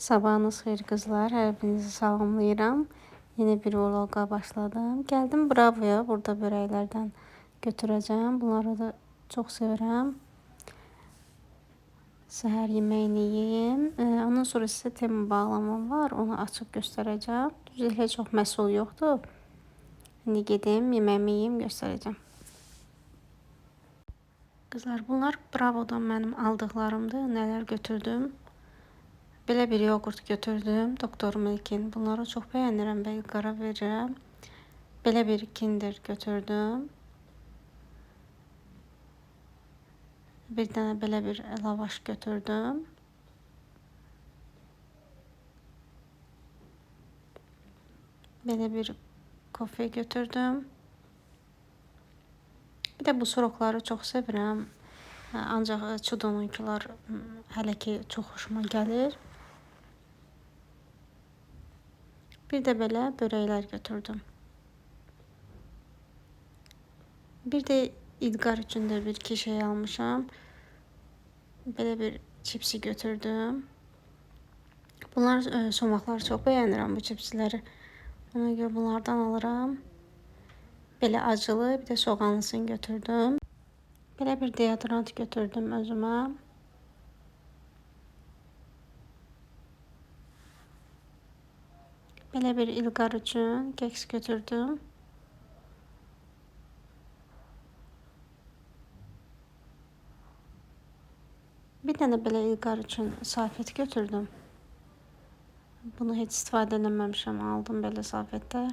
Sabahınız xeyir qızlar, hər birinizi salamlayıram. Yeni bir vloqa başladım. Gəldim Bravoya, burada börəklərdən götürəcəm. Bunları da çox sevirəm. Səhər yeməyini yeyim. Ondan sonra sizə tema bağlamam var, onu açıb göstərəcəm. Düzü çox məhsul yoxdur. İndi gedim, yeməyimi yeyim, göstərəcəm. Qızlar, bunlar Bravodan mənim aldıqlarımdır. Nələr götürdüm? Belə bir yoğurt götürdüm. Doktor Milk'in. Bunları çox bəyənirəm və qara verirəm. Belə bir Kinder götürdüm. Bir dənə belə bir lavaş götürdüm. Belə bir kofe götürdüm. Bir də bu sorokları çox sevirəm. Ancaq Çudonunkilar hələ ki çox xoşuma gəlir. Bir də belə börəklər götürdüm. Bir də İlqar üçün də bir iki şey almışam. Belə bir çipsi götürdüm. Bunlar son vaxtlar çox bəyənirəm bu çipsləri. Ona görə bunlardan alıram. Belə acılı, bir də soğanlısını götürdüm. Belə bir deodorant götürdüm özümə. Belə bir İlqar üçün keks götürdüm. Bir dənə belə İlqar üçün salfet götürdüm. Bunu heç istifadə eləməmişəm, aldım belə salfetlər.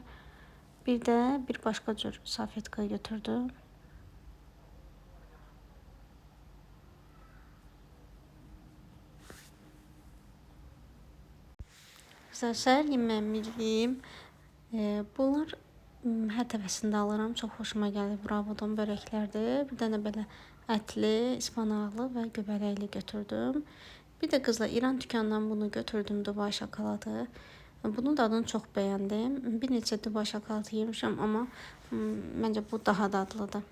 Bir də bir başqa cür salfetka götürdüm. Səhər yeməyimi yeyim. Bunlar hər dəfəsində alıram. Çox xoşuma gəlir. Bravodan börəklərdir. Bir dənə belə ətli, ispanaqlı və göbələkli götürdüm. Bir də qızlar İran dükanından bunu götürdüm, Dubai şokoladı. Bunun dadını çox bəyəndim. Bir neçə Dubai şokoladı yemişəm, amma məncə bu daha dadlıdır.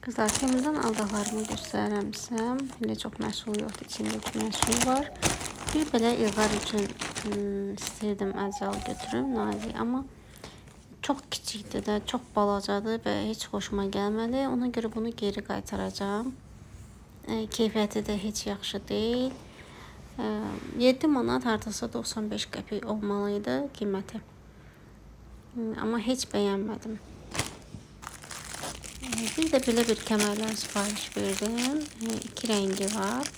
Kızlar, temizdən aldıqlarımı göstərərəm sizə. Elə çox məhsul yoxdur, içindəki məhsul var. Bir belə İlqar üçün istəyirdim əcal götürüm, nazik, amma çox kiçikdir də, çox balacadır və heç xoşuma gəlmədi. Ona görə bunu geri qaytaracağım. Keyfiyyəti də heç yaxşı deyil. 7 manat, hardasa 95 qəpik olmalıydı qiyməti. Amma heç bəyənmədim. Bir də belə bir kəmərlər sifariş verdim. 2 rəngi var.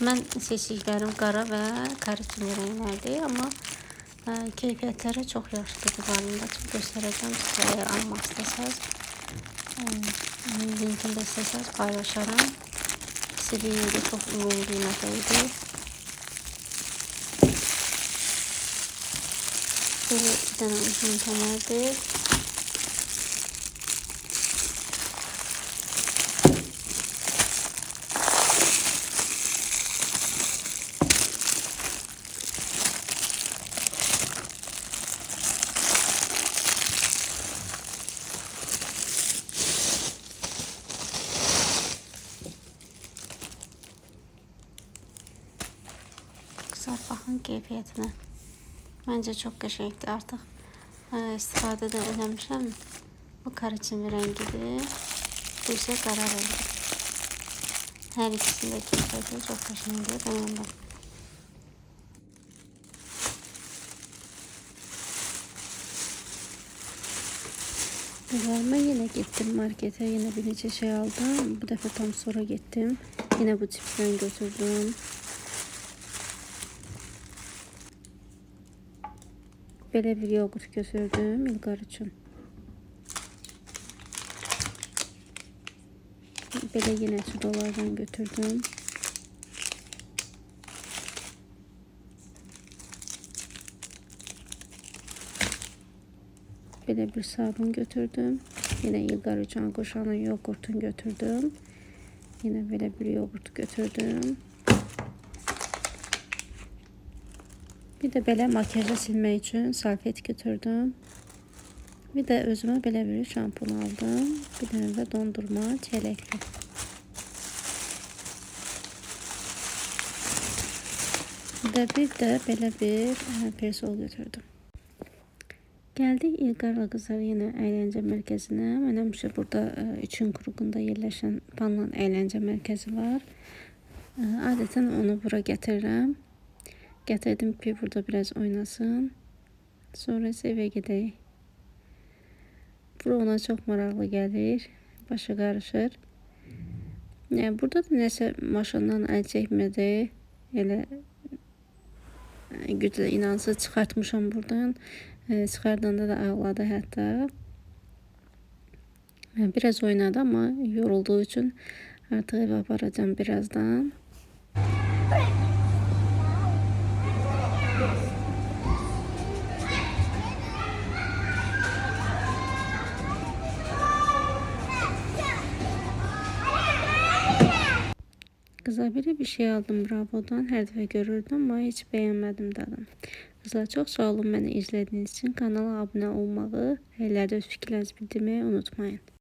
Mən seçdiklərim qara və karışımlı rənglərdir, amma keyfiyyətləri çox yaxşıdır. Divarında açıb göstərəcəm sizə, əgər almaq istəsəz. Linkində istəsəz paylaşaram. İkisi çox uyğun qiymətə idi. Belə bir dənə uzun kəmərdir. Baxın keyfiyyətinə. Məncə çox qəşəngdir. Artıq istifadə də eləmişəm. Bu karışımlı rəngidir. Bu isə qara rəngidir. Hər ikisində keyfiyyəti çox qəşəngdir. Bəyəndim. Mən yenə getdim markete. Yenə bir neçə şey aldım. Bu dəfə tam sonra getdim. Yenə bu çipsdən götürdüm. Belə bir yoğurt götürdüm İlqar üçün. Belə yenə sudolardan götürdüm. belə bir sabun götürdüm. Yine İlqar üçün Qoşanın yoğurtunu götürdüm. Yine belə bir yoğurt götürdüm. Bir də belə makyajı silmək üçün salfet götürdüm. Bir də özümə belə bir şampun aldım. Bir dənə də dondurma çələkli. Bir də belə bir persol götürdüm. Geldik İlqarla qızlar yine əyləncə mərkəzinə. Mən həmişə burada üçün qurğunda yerləşən Panlan əyləncə mərkəzi var. Adətən onu bura gətirirəm. Gətirdim ki burada biraz oynasın. Sonra isə evə gedək. Bura ona çok maraqlı gəlir. Başı qarışır. Yəni burada da nəsə maşından əl çəkmədi. Elə güclə inansız çıxartmışam buradan. Çıxardanda da ağladı hətta. Biraz oynadı ama yorulduğu için artık eve aparacağım birazdan. Kızlar böyle bir şey aldım Bravo'dan. Her defa görürdüm ama hiç beğenmedim dadım. Kızlar çok sağ olun beni izlediğiniz için. Kanala abone olmayı, yerlerde fikirlerinizi bildirmeyi unutmayın.